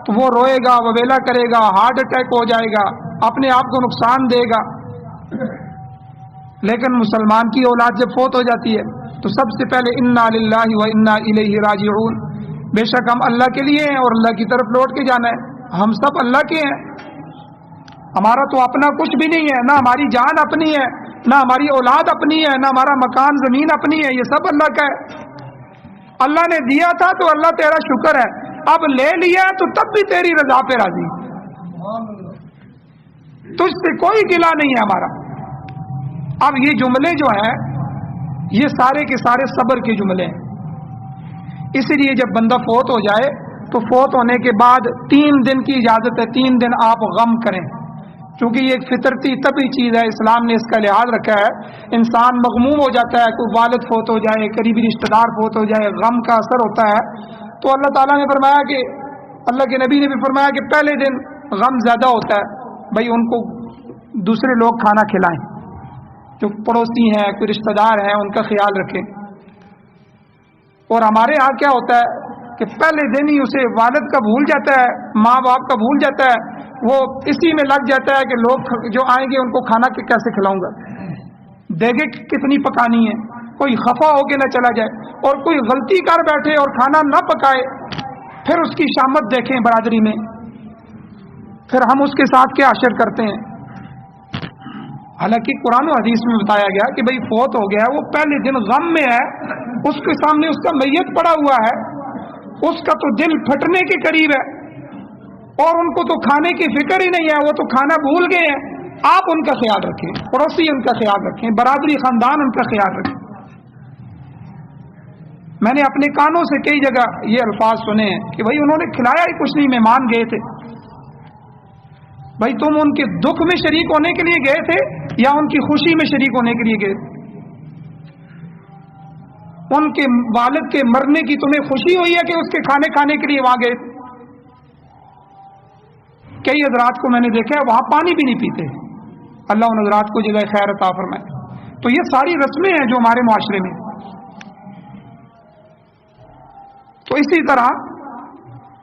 تو وہ روئے گا، وویلا کرے گا، ہارٹ اٹیک ہو جائے گا، اپنے آپ کو نقصان دے گا۔ لیکن مسلمان کی اولاد جب فوت ہو جاتی ہے تو سب سے پہلے انا للہ و انا الیہ راجعون، بے شک ہم اللہ کے لیے ہیں اور اللہ کی طرف لوٹ کے جانا ہے، ہم سب اللہ کے ہیں، ہمارا تو اپنا کچھ بھی نہیں ہے، نہ ہماری جان اپنی ہے، نہ ہماری اولاد اپنی ہے، نہ ہمارا مکان زمین اپنی ہے، یہ سب اللہ کا ہے۔ اللہ نے دیا تھا تو اللہ تیرا شکر ہے، اب لے لیا تو تب بھی تیری رضا پہ راضی، تجھ سے کوئی گلہ نہیں ہے ہمارا۔ اب یہ جملے جو ہیں یہ سارے کے سارے صبر کے جملے ہیں، اسی لیے جب بندہ فوت ہو جائے تو فوت ہونے کے بعد 3 دن کی اجازت ہے، 3 دن آپ غم کریں، کیونکہ یہ ایک فطرتی طبی چیز ہے، اسلام نے اس کا لحاظ رکھا ہے۔ انسان مغموم ہو جاتا ہے، کوئی والد فوت ہو جائے، قریبی رشتہ دار فوت ہو جائے، غم کا اثر ہوتا ہے، تو اللہ تعالیٰ نے فرمایا کہ اللہ کے نبی نے بھی فرمایا کہ پہلے دن غم زیادہ ہوتا ہے، بھائی ان کو دوسرے لوگ کھانا کھلائیں، جو پڑوسی ہیں، کوئی رشتہ دار ہیں، ان کا خیال رکھیں۔ اور ہمارے ہاں کیا ہوتا ہے کہ پہلے دن ہی اسے والد کا بھول جاتا ہے، ماں باپ کا بھول جاتا ہے، وہ اسی میں لگ جاتا ہے کہ لوگ جو آئیں گے ان کو کھانا کیسے کھلاؤں گا، دیگیں کتنی پکانی ہے، کوئی خفا ہو کے نہ چلا جائے، اور کوئی غلطی کر بیٹھے اور کھانا نہ پکائے، پھر اس کی شامت دیکھیں برادری میں، پھر ہم اس کے ساتھ کیا عشر کرتے ہیں۔ حالانکہ قرآن و حدیث میں بتایا گیا کہ بھئی فوت ہو گیا ہے، وہ پہلے دن غم میں ہے، اس کے سامنے اس کا میت پڑا ہوا ہے، اس کا تو دل پھٹنے کے قریب ہے، اور ان کو تو کھانے کی فکر ہی نہیں ہے، وہ تو کھانا بھول گئے ہیں۔ آپ ان کا خیال رکھیں، پڑوسی ان کا خیال رکھیں، برادری خاندان ان کا خیال رکھیں۔ میں نے اپنے کانوں سے کئی جگہ یہ الفاظ سنے ہیں کہ بھئی انہوں نے کھلایا ہی کچھ نہیں، مہمان گئے تھے۔ بھئی تم ان کے دکھ میں شریک ہونے کے لیے گئے تھے یا ان کی خوشی میں شریک ہونے کے لیے گئے تھے؟ ان کے والد کے مرنے کی تمہیں خوشی ہوئی ہے کہ اس کے کھانے کھانے کے لیے وہاں گئے تھے؟ کئی حضرات کو میں نے دیکھا ہے وہاں پانی بھی نہیں پیتے، اللہ ان حضرات کو جزائے خیر عطا فرمائے۔ تو یہ ساری رسمیں ہیں جو ہمارے معاشرے میں۔ تو اسی طرح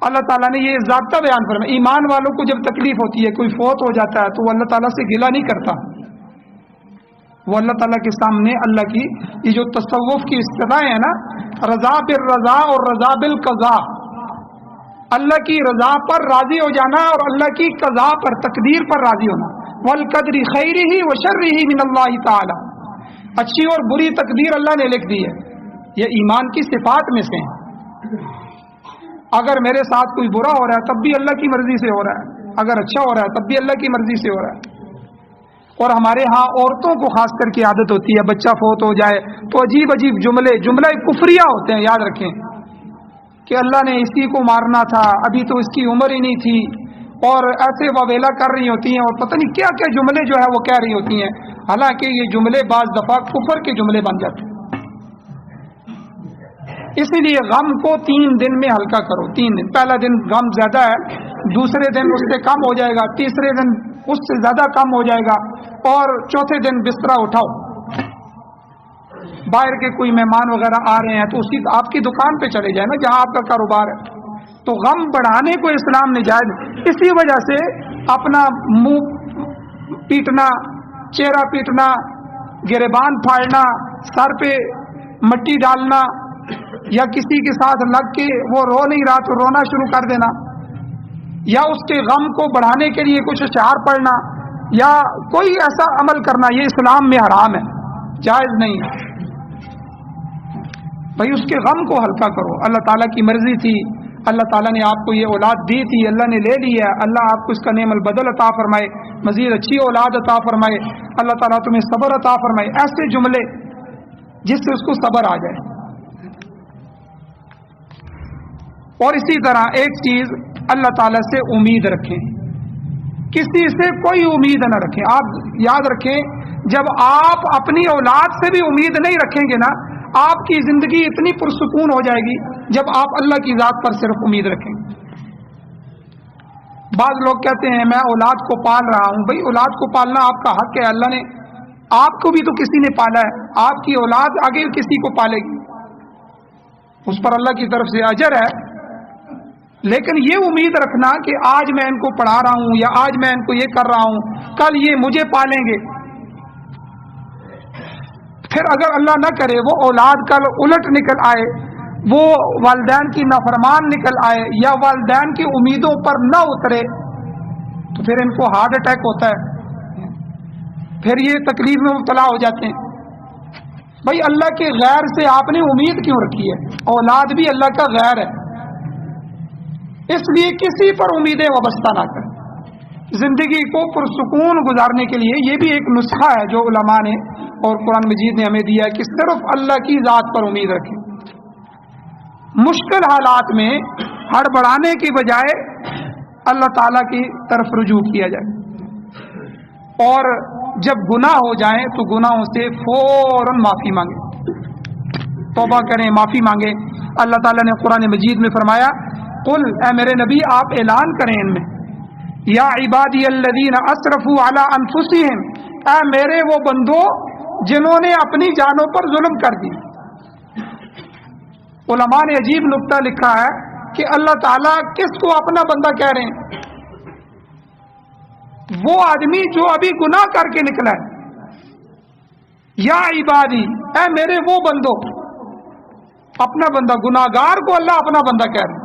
اللہ تعالیٰ نے یہ ضابطہ بیان فرمایا، ایمان والوں کو جب تکلیف ہوتی ہے، کوئی فوت ہو جاتا ہے، تو وہ اللہ تعالیٰ سے گلہ نہیں کرتا، وہ اللہ تعالیٰ کے سامنے اللہ کی یہ جو تصوف کی اصطلاحیں ہیں نا، رضا بالرضا اور رضا بالقضاء، اللہ کی رضا پر راضی ہو جانا اور اللہ کی قضاء پر، تقدیر پر راضی ہونا، والقدر خیرہ وشرہ من اللہ تعالی، اچھی اور بری تقدیر اللہ نے لکھ دی ہے، یہ ایمان کی صفات میں سے ہیں۔ اگر میرے ساتھ کوئی برا ہو رہا ہے تب بھی اللہ کی مرضی سے ہو رہا ہے، اگر اچھا ہو رہا ہے تب بھی اللہ کی مرضی سے ہو رہا ہے۔ اور ہمارے ہاں عورتوں کو خاص کر کے عادت ہوتی ہے، بچہ فوت ہو جائے تو عجیب عجیب جملے کفریہ ہوتے ہیں، یاد رکھیں کہ اللہ نے اسی کو مارنا تھا، ابھی تو اس کی عمر ہی نہیں تھی، اور ایسے واویلا کر رہی ہوتی ہیں، اور پتہ نہیں کیا کیا جملے جو ہے وہ کہہ رہی ہوتی ہیں، حالانکہ یہ جملے بعض دفعہ کفر کے جملے بن جاتے ہیں۔ اسی لیے غم کو 3 دن میں ہلکا کرو، 3 دن، پہلا دن غم زیادہ ہے، دوسرے دن اس سے کم ہو جائے گا، تیسرے دن اس سے زیادہ کم ہو جائے گا، اور چوتھے دن بسترا اٹھاؤ۔ باہر کے کوئی مہمان وغیرہ آ رہے ہیں تو اسی آپ کی دکان پہ چلے جائیں نا جہاں آپ کا کاروبار ہے۔ تو غم بڑھانے کو اسلام نے جائز، اسی وجہ سے اپنا منہ پیٹنا، چہرہ پیٹنا، گریبان پھاڑنا، سر پہ مٹی ڈالنا، یا کسی کے ساتھ لگ کے وہ رو نہیں رہا تو رونا شروع کر دینا، یا اس کے غم کو بڑھانے کے لیے کچھ اشعار پڑھنا، یا کوئی ایسا عمل کرنا، یہ اسلام میں حرام ہے، جائز نہیں ہے۔ بھائی اس کے غم کو ہلکا کرو، اللہ تعالیٰ کی مرضی تھی، اللہ تعالیٰ نے آپ کو یہ اولاد دی تھی، اللہ نے لے لی ہے، اللہ آپ کو اس کا نعم البدل عطا فرمائے، مزید اچھی اولاد عطا فرمائے، اللہ تعالیٰ تمہیں صبر عطا فرمائے، ایسے جملے جس سے اس کو صبر آ جائے۔ اور اسی طرح ایک چیز، اللہ تعالیٰ سے امید رکھیں، کسی سے کوئی امید نہ رکھیں۔ آپ یاد رکھیں جب آپ اپنی اولاد سے بھی امید نہیں رکھیں گے نا، آپ کی زندگی اتنی پرسکون ہو جائے گی جب آپ اللہ کی ذات پر صرف امید رکھیں گے۔ بعض لوگ کہتے ہیں میں اولاد کو پال رہا ہوں، بھائی اولاد کو پالنا آپ کا حق ہے، اللہ نے آپ کو بھی تو کسی نے پالا ہے، آپ کی اولاد آگے کسی کو پالے گی، اس پر اللہ کی طرف سے اجر ہے۔ لیکن یہ امید رکھنا کہ آج میں ان کو پڑھا رہا ہوں یا آج میں ان کو یہ کر رہا ہوں، کل یہ مجھے پالیں گے، پھر اگر اللہ نہ کرے وہ اولاد کل الٹ نکل آئے، وہ والدین کی نافرمان نکل آئے یا والدین کی امیدوں پر نہ اترے، تو پھر ان کو ہارٹ اٹیک ہوتا ہے، پھر یہ تکلیف میں مبتلا ہو جاتے ہیں۔ بھائی اللہ کے غیر سے آپ نے امید کیوں رکھی ہے؟ اولاد بھی اللہ کا غیر ہے، اس لیے کسی پر امیدیں وابستہ نہ کریں۔ زندگی کو پرسکون گزارنے کے لیے یہ بھی ایک نسخہ ہے جو علماء نے اور قرآن مجید نے ہمیں دیا ہے کہ صرف اللہ کی ذات پر امید رکھیں۔ مشکل حالات میں ہڑبڑانے کی بجائے اللہ تعالیٰ کی طرف رجوع کیا جائے، اور جب گناہ ہو جائیں تو گناہوں سے فوراً معافی مانگیں، توبہ کریں، معافی مانگیں۔ اللہ تعالیٰ نے قرآن مجید میں فرمایا، قل، اے میرے نبی آپ اعلان کریں ان میں، یا عبادی الذین اسرفوا علی انفسہم، اے میرے وہ بندو جنہوں نے اپنی جانوں پر ظلم کر دی۔ علماء نے عجیب نکتہ لکھا ہے کہ اللہ تعالیٰ کس کو اپنا بندہ کہہ رہے ہیں؟ وہ آدمی جو ابھی گناہ کر کے نکلا ہے۔ یا عبادی، اے میرے وہ بندو، اپنا بندہ، گناہگار کو اللہ اپنا بندہ کہہ رہے ہیں۔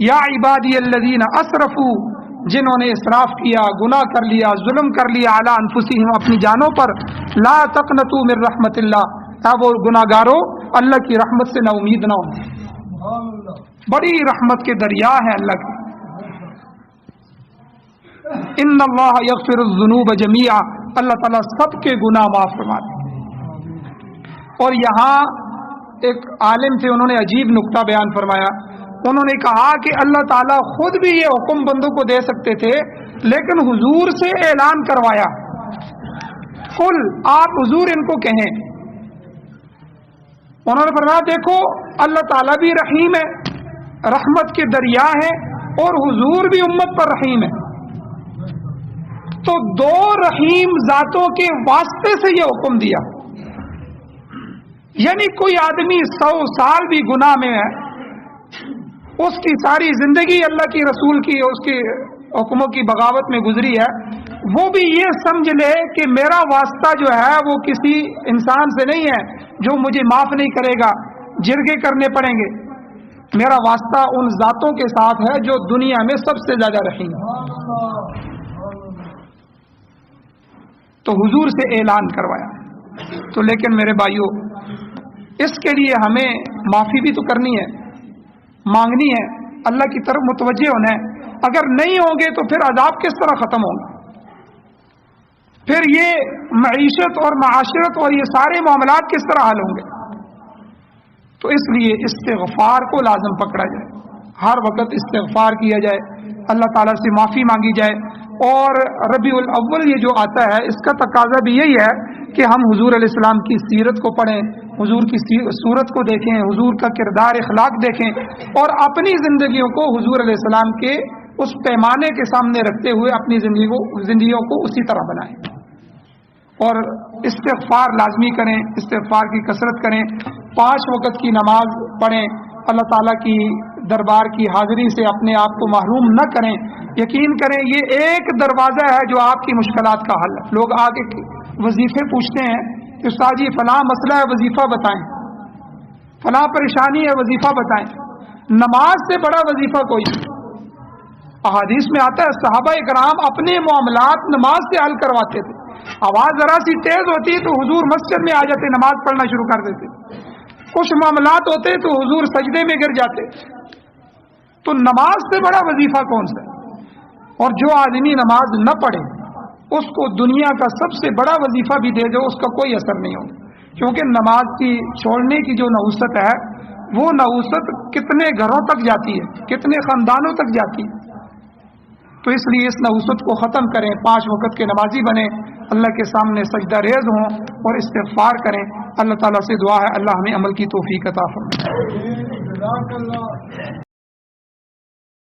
یا عبادی الذین اسرفوا، جنہوں نے اسراف کیا، گناہ کر لیا، ظلم کر لیا، علی انفسہم، اپنی جانوں پر، لا تقنطوا من رحمت اللہ، اے وہ گناہگاروں اللہ کی رحمت سے نا امید نہ ہو، بڑی رحمت کے دریا ہے اللہ کی۔ ان اللہ یغفر الذنوب جميعا، اللہ تعالیٰ سب کے گناہ معاف فرماتے ہیں۔ اور یہاں ایک عالم تھے، انہوں نے عجیب نکتہ بیان فرمایا، انہوں نے کہا کہ اللہ تعالیٰ خود بھی یہ حکم بندوں کو دے سکتے تھے، لیکن حضور سے اعلان کروایا، قل، آپ حضور ان کو کہیں۔ انہوں نے فرمایا دیکھو اللہ تعالیٰ بھی رحیم ہے، رحمت کے دریا ہے، اور حضور بھی امت پر رحیم ہے، تو دو رحیم ذاتوں کے واسطے سے یہ حکم دیا۔ یعنی کوئی آدمی 100 سال بھی گناہ میں ہے، اس کی ساری زندگی اللہ کی رسول کی، اس کے حکموں کی بغاوت میں گزری ہے، وہ بھی یہ سمجھ لے کہ میرا واسطہ جو ہے وہ کسی انسان سے نہیں ہے جو مجھے معاف نہیں کرے گا، جرگے کرنے پڑیں گے، میرا واسطہ ان ذاتوں کے ساتھ ہے جو دنیا میں سب سے زیادہ رحیم ہے۔ تو حضور سے اعلان کروایا۔ تو لیکن میرے بھائیوں، اس کے لیے ہمیں معافی بھی تو کرنی ہے، مانگنی ہے، اللہ کی طرف متوجہ ہونا ہے۔ اگر نہیں ہوں گے تو پھر عذاب کس طرح ختم ہوں گے؟ پھر یہ معیشت اور معاشرت اور یہ سارے معاملات کس طرح حل ہوں گے؟ تو اس لیے استغفار کو لازم پکڑا جائے، ہر وقت استغفار کیا جائے، اللہ تعالیٰ سے معافی مانگی جائے۔ اور ربیع الاول یہ جو آتا ہے، اس کا تقاضا بھی یہی ہے کہ ہم حضور علیہ السلام کی سیرت کو پڑھیں، حضور کی صورت کو دیکھیں، حضور کا کردار اخلاق دیکھیں، اور اپنی زندگیوں کو حضور علیہ السلام کے اس پیمانے کے سامنے رکھتے ہوئے اپنی زندگیوں کو اسی طرح بنائیں، اور استغفار لازمی کریں، استغفار کی کثرت کریں، 5 وقت کی نماز پڑھیں، اللہ تعالیٰ کی دربار کی حاضری سے اپنے آپ کو محروم نہ کریں۔ یقین کریں یہ ایک دروازہ ہے جو آپ کی مشکلات کا حل ہے۔ لوگ آگے وظیفے پوچھتے ہیں کہ استاد جی فلاں مسئلہ ہے، وظیفہ بتائیں، فلاں پریشانی ہے، وظیفہ بتائیں۔ نماز سے بڑا وظیفہ کوئی نہیں۔ احادیث میں آتا ہے صحابہ کرام اپنے معاملات نماز سے حل کرواتے تھے، آواز ذرا سی تیز ہوتی تو حضور مسجد میں آ جاتے، نماز پڑھنا شروع کر دیتے، کچھ معاملات ہوتے تو حضور سجدے میں گر جاتے۔ تو نماز سے بڑا وظیفہ کون سا ہے؟ اور جو آدمی نماز نہ پڑھے اس کو دنیا کا سب سے بڑا وظیفہ بھی دے دو، اس کا کوئی اثر نہیں ہوگا، کیونکہ نماز کی چھوڑنے کی جو نحوست ہے وہ نحوست کتنے گھروں تک جاتی ہے، کتنے خاندانوں تک جاتی ہے۔ تو اس لیے اس نحوست کو ختم کریں، 5 وقت کے نمازی بنیں، اللہ کے سامنے سجدہ ریز ہوں اور استغفار کریں۔ اللہ تعالیٰ سے دعا ہے اللہ ہمیں عمل کی توفیق عطا فرمائے۔